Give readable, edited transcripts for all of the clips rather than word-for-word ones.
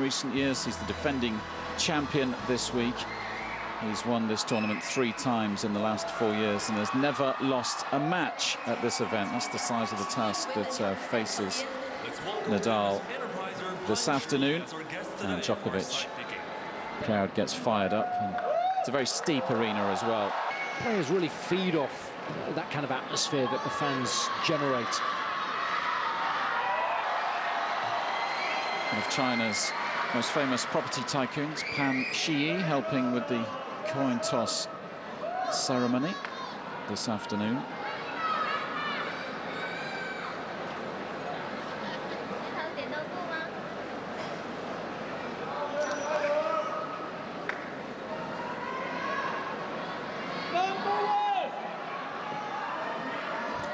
recent years. He's the defending champion this week. He's won this tournament 3 times in the last 4 years and has never lost a match at this event. That's the size of the task that faces Nadal this afternoon. And Djokovic, the crowd gets fired up. And it's a very steep arena as well. Players really feed off that kind of atmosphere that the fans generate. One of China's most famous property tycoons, Pan Shi, helping with the coin toss ceremony this afternoon.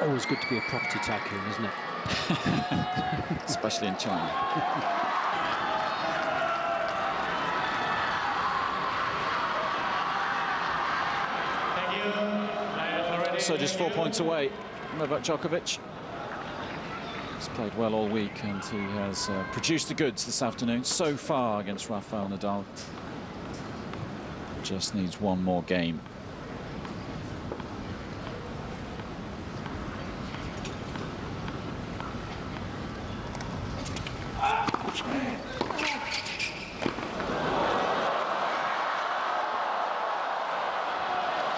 Always good to be a property tycoon, isn't it? Especially in China. So just 4 points away, Novak Djokovic. He's played well all week and he has produced the goods this afternoon so far against Rafael Nadal. Just needs one more game.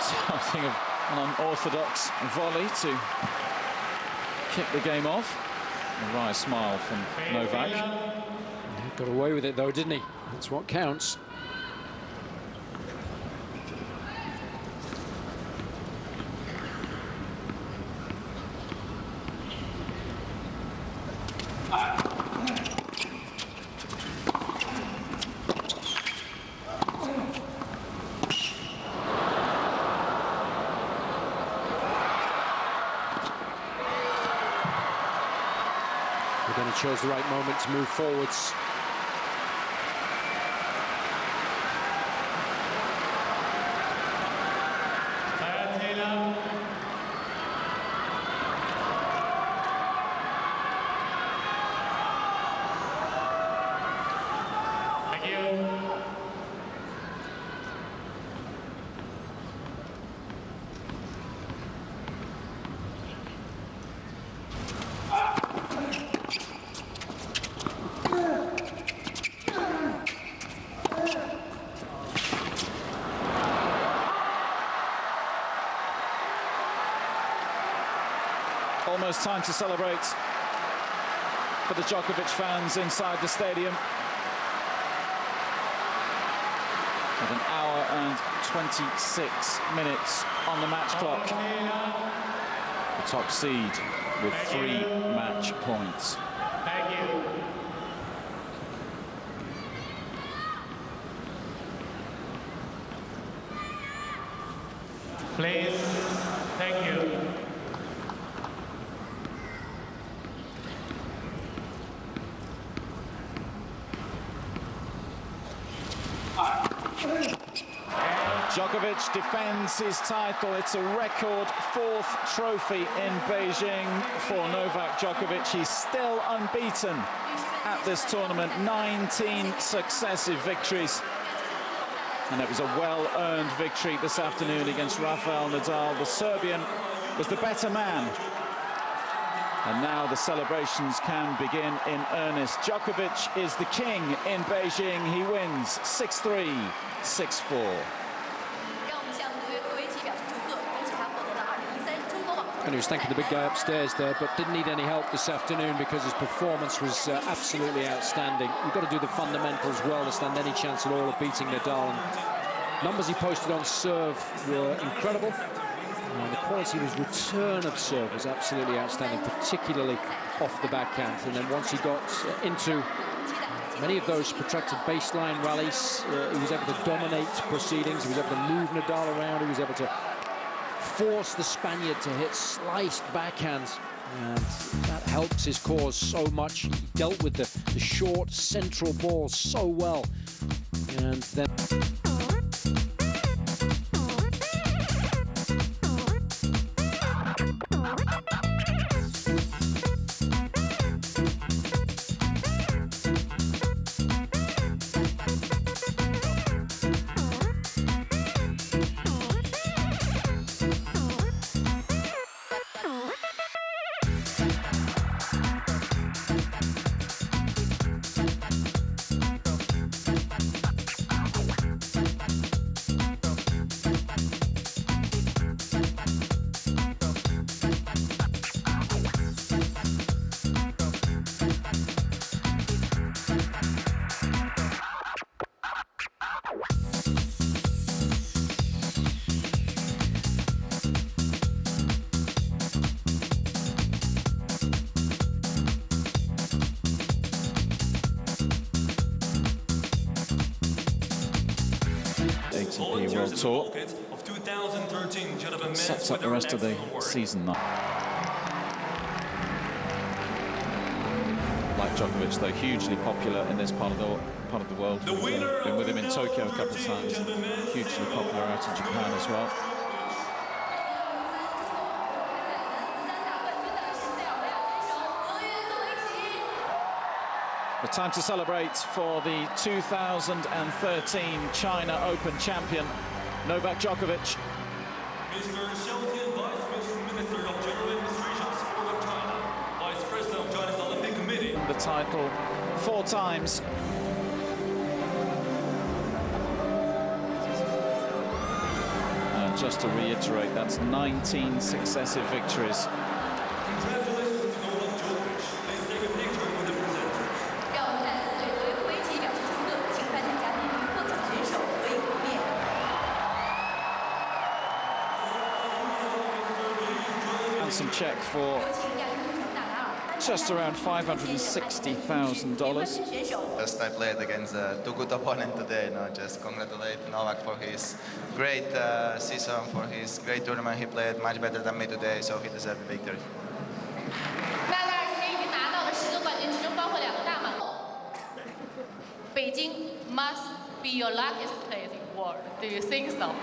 Something of an unorthodox volley to kick the game off. A wry smile from Novak. He got away with it though, didn't he? That's what counts. Again, he chose the right moment to move forwards. Thank you. Almost time to celebrate for the Djokovic fans inside the stadium. With an hour and 26 minutes on the match clock. The top seed with 3 match points. Thank you. Please, thank you. Djokovic defends his title. It's a record 4th trophy in Beijing for Novak Djokovic. He's still unbeaten at this tournament, 19 successive victories. And it was a well-earned victory this afternoon against Rafael Nadal. The Serbian was the better man. And now the celebrations can begin in earnest. Djokovic is the king in Beijing. He wins 6-3, 6-4. And he was thanking the big guy upstairs there, but didn't need any help this afternoon because his performance was absolutely outstanding. You've got to do the fundamentals well to stand any chance at all of beating Nadal. And numbers he posted on serve were incredible. And the quality of his return of serve was absolutely outstanding, particularly off the backhand. And then once he got into many of those protracted baseline rallies, he was able to dominate proceedings. He was able to move Nadal around. He was able to force the Spaniard to hit sliced backhands, and that helps his cause so much. He dealt with the short central ball so well, and then ATP World Tour. Sets up the rest of the season now. Like Djokovic, though, hugely popular in this part of the world. Been with him in Tokyo a couple of times. Hugely popular out in Japan as well. The time to celebrate for the 2013 China Open champion, Novak Djokovic. Mr. Xiaotian, Vice Minister of General Administration Sport of China, Vice President of China's Olympic Committee. The title 4 times. And just to reiterate, that's 19 successive victories. Congratulations to Novak Djokovic. Please take a picture with the presenter. 让我们再次对国威会旗表示祝贺，请颁奖嘉宾与获奖选手回应不便。 Handsome check for 有请亚洲选手纳达尔。 just around $560,000. 选手。 Just I played against a too good opponent today. No, just congratulate Novak for his great season, for his great tournament. He played much better than me today, so he deserved the victory. 纳达尔今天已经拿到了10个冠军，其中包括2个大满贯。北京 must be your luckiest place in the world. Do you think so?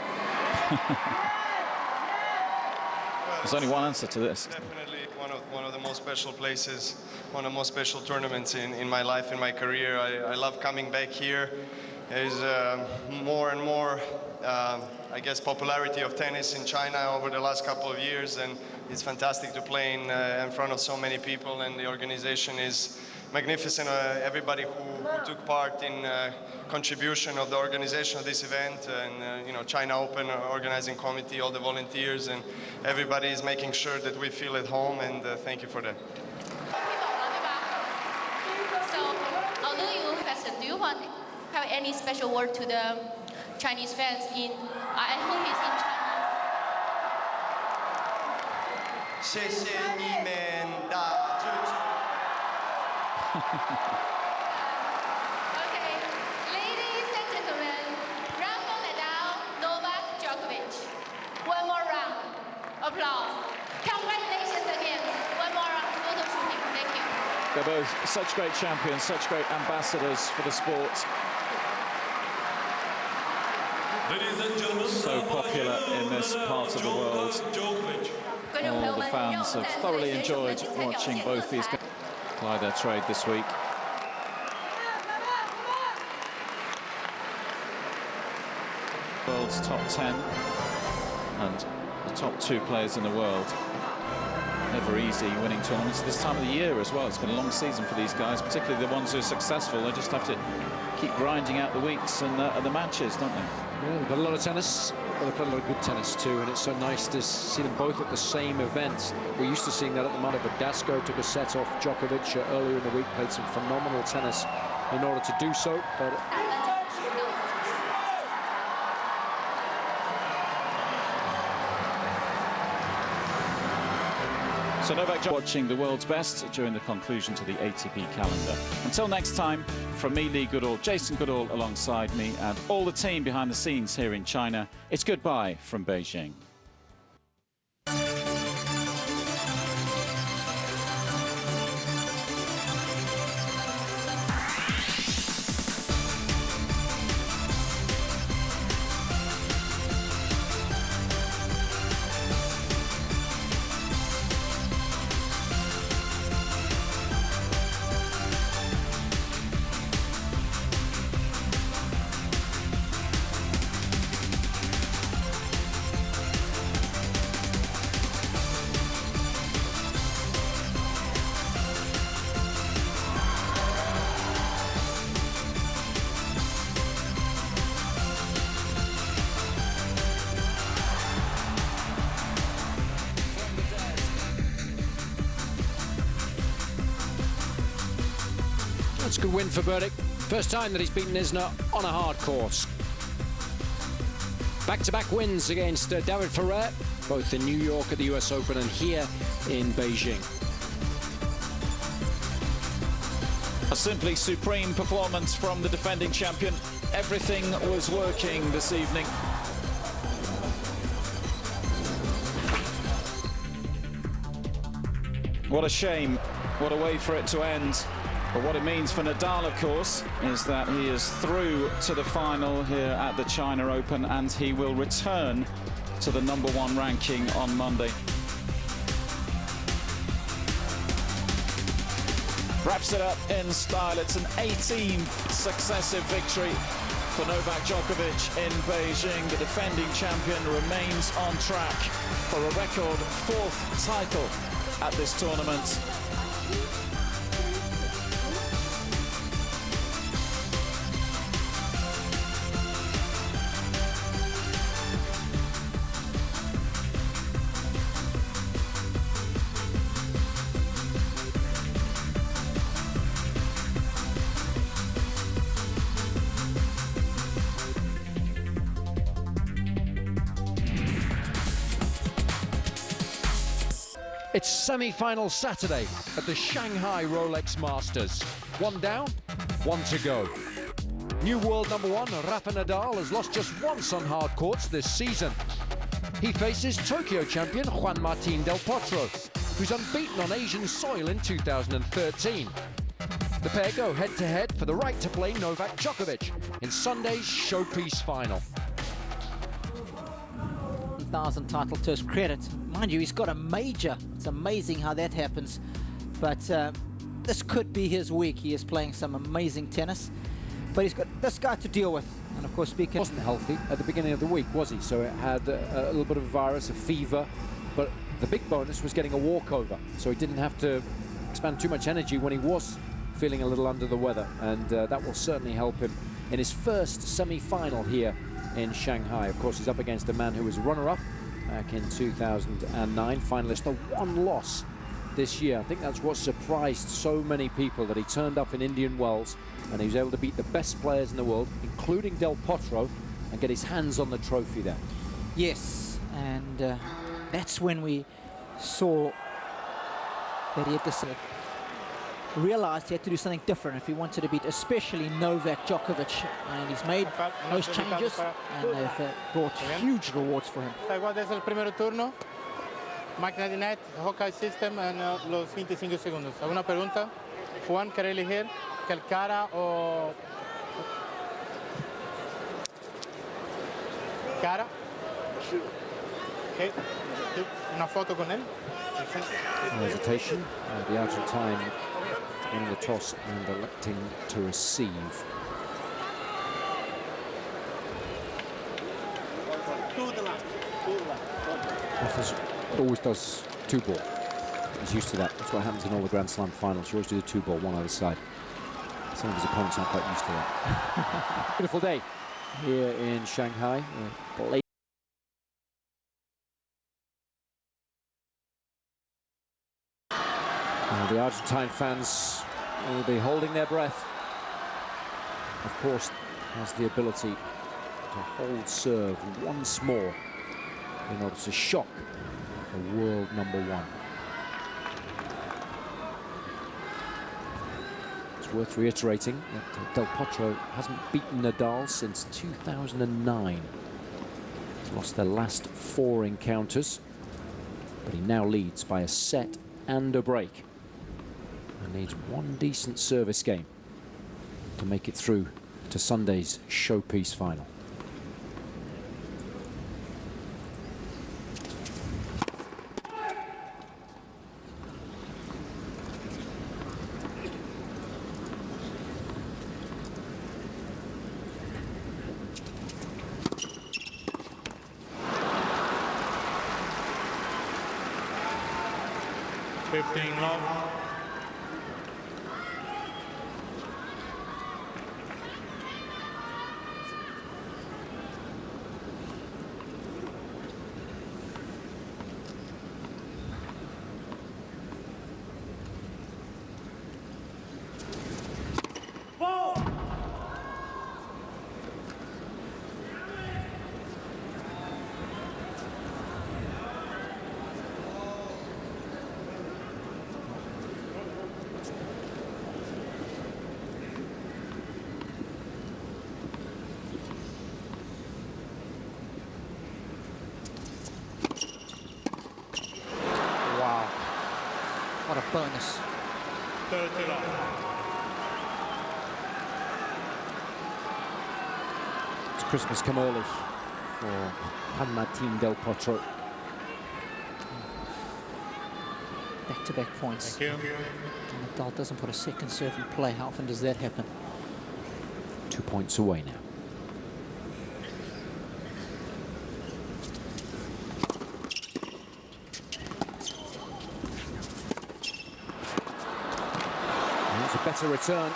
There's only one answer to this. Definitely one of the most special places, one of the most special tournaments in my life, in my career. I love coming back here. There's more and more, I guess, popularity of tennis in China over the last couple of years, and it's fantastic to play in front of so many people, and the organization is magnificent. Everybody who took part in contribution of the organization of this event, and you know, China Open organizing committee, all the volunteers, and everybody is making sure that we feel at home, and thank you for that. So, although you question, do you want to have any special word to the Chinese fans in? I hope it's in Chinese. 谢谢你们的支持。 Okay, ladies and gentlemen, Rafael Nadal, Novak Djokovic. One more round. Applause. Congratulations again. One more round. Photo shooting. Thank you. They're both such great champions, such great ambassadors for the sport. Ladies and gentlemen, So popular in this part of the world. Djokovic. All the fans have thoroughly enjoyed watching both these guys ply their trade this week. World's top 10 and the top 2 players in the world. Never easy winning tournaments at this time of the year as well. It's been a long season for these guys, particularly the ones who are successful. They just have to keep grinding out the weeks and the matches, don't they? Yeah, they've got a lot of tennis, but they've played a lot of good tennis too, and it's so nice to see them both at the same event. We're used to seeing that at the moment, but Dasco took a set off Djokovic earlier in the week, played some phenomenal tennis in order to do so, but So Novak watching the world's best during the conclusion to the ATP calendar. Until next time, from me, Lee Goodall, Jason Goodall alongside me, and all the team behind the scenes here in China, it's goodbye from Beijing. that's a good win for Burdick. First time that he's beaten Isner on a hard course. Back-to-back wins against David Ferrer, both in New York at the US Open and here in Beijing. A simply supreme performance from the defending champion. Everything was working this evening. What a shame. What a way for it to end. But what it means for Nadal, of course, is that he is through to the final here at the China Open, and he will return to the #1 ranking on Monday. Wraps it up in style. It's an 18th successive victory for Novak Djokovic in Beijing. The defending champion remains on track for a record 4th title at this tournament. It's semi-final Saturday at the Shanghai Rolex Masters. 1 down, 1 to go. New world #1, Rafa Nadal, has lost just once on hard courts this season. He faces Tokyo champion Juan Del Potro, who's unbeaten on Asian soil in 2013. The pair go head-to-head for the right to play Novak Djokovic in Sunday's showpiece final. 1,000 title to his credit. Mind you, he's got a major. It's amazing how that happens. But this could be his week. He is playing some amazing tennis. But he's got this guy to deal with. And of course, speaking... Wasn't healthy at the beginning of the week, was he? So it had a little bit of a virus, a fever. But the big bonus was getting a walkover. So he didn't have to expend too much energy when he was feeling a little under the weather. And that will certainly help him in his first semi-final here in Shanghai. Of course, he's up against a man who was runner-up back in 2009, finalist, a 1 loss this year. I think that's what surprised so many people, that he turned up in Indian Wells and he was able to beat the best players in the world, including Del Potro, and get his hands on the trophy there. Yes, and that's when we saw that he had realized he had to do something different if he wanted to beat especially Novak Djokovic, and he's made those changes and they've brought huge rewards for him. Igual desde el primer turno, máquina de net, Hawkeye System en los 25 segundos. ¿Alguna pregunta? Juan, ¿quiere elegir que el cara o cara? Okay. Una foto con él. Hesitation, the Argentine winning the toss and electing to receive. Rafa's always does 2-ball. He's used to that. That's what happens in all the Grand Slam finals. You always do the 2-ball, one either side. Some of his opponents aren't quite used to that. Beautiful day here in Shanghai. The Argentine fans will be holding their breath. Of course, has the ability to hold serve once more in order to shock the world #1. It's worth reiterating that Del Potro hasn't beaten Nadal since 2009. He's lost their last 4 encounters, but he now leads by a set and a break. And needs 1 decent service game to make it through to Sunday's showpiece final. Love. Third too long. It's Christmas come early for Juan Del Potro. Back-to-back points. Thank you. Nadal doesn't put a second serve in play. How often does that happen? 2 points away now. That's a better return.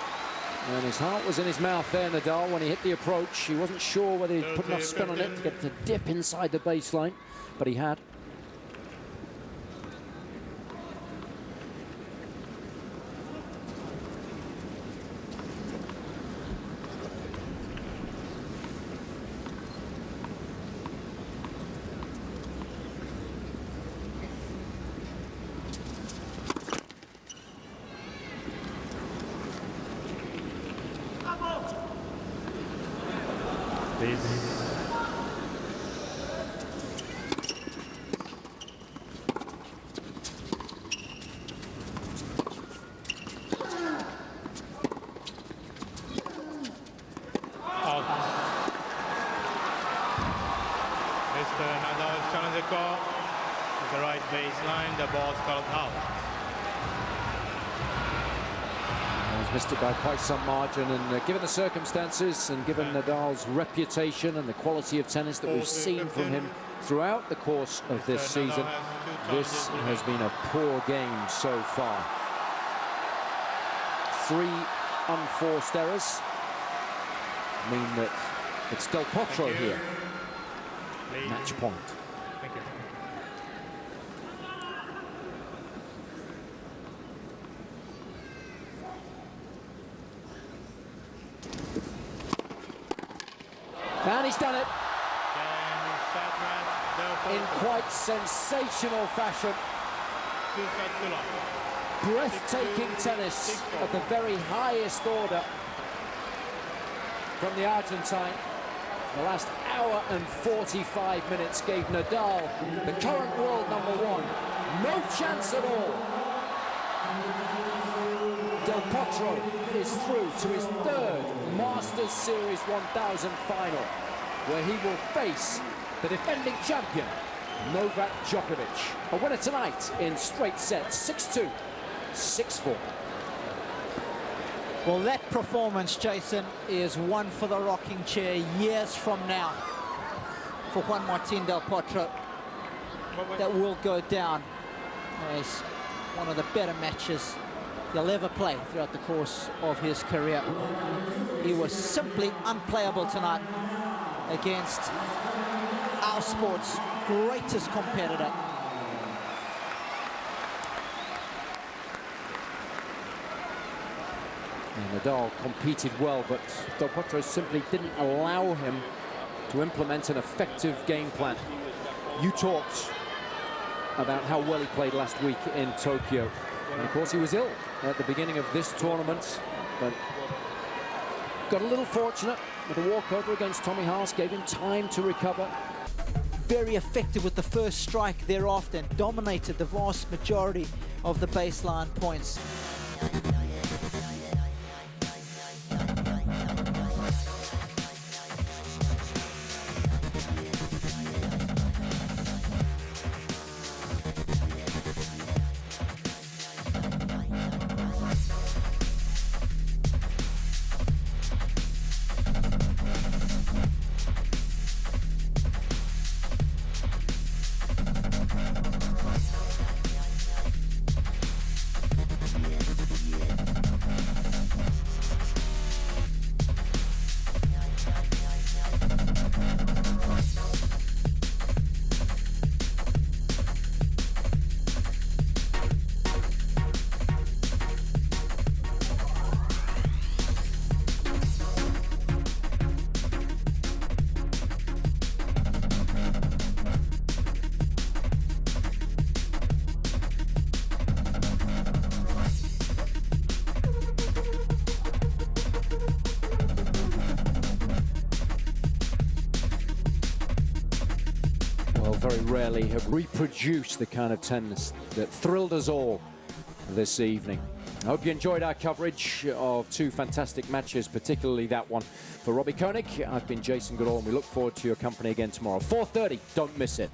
And his heart was in his mouth there, Nadal, when he hit the approach. He wasn't sure whether he'd put enough spin on it to get the dip inside the baseline, but he had. Mr. Nadal is trying to go at the right baseline. The ball's called out. He's missed it by quite some margin, and given the circumstances and given Nadal's reputation and the quality of tennis that we've seen from him throughout the course of this season, this has been a poor game so far. 3 unforced errors mean that it's Del Potro here. Match point. Thank you. And he's done it in quite sensational fashion. Breathtaking tennis at the very highest order from the Argentine. The last hour and 45 minutes gave Nadal, the current world #1, no chance at all. Del Potro is through to his 3rd Masters Series 1000 final, where he will face the defending champion, Novak Djokovic. A winner tonight in straight sets, 6-2, 6-4. Well, that performance, Jason, is one for the rocking chair years from now for Juan Del Potro. That will go down as one of the better matches he'll ever play throughout the course of his career. He was simply unplayable tonight against our sport's greatest competitor. And Nadal competed well, but Del Potro simply didn't allow him to implement an effective game plan. You talked about how well he played last week in Tokyo. And of course he was ill at the beginning of this tournament, but got a little fortunate with a walkover against Tommy Haas, gave him time to recover. Very effective with the first strike thereafter and dominated the vast majority of the baseline points. Very rarely have reproduced the kind of tennis that thrilled us all this evening. I hope you enjoyed our coverage of two fantastic matches, particularly that one for Robbie Koenig. I've been Jason Goodall, and we look forward to your company again tomorrow. 4:30, don't miss it.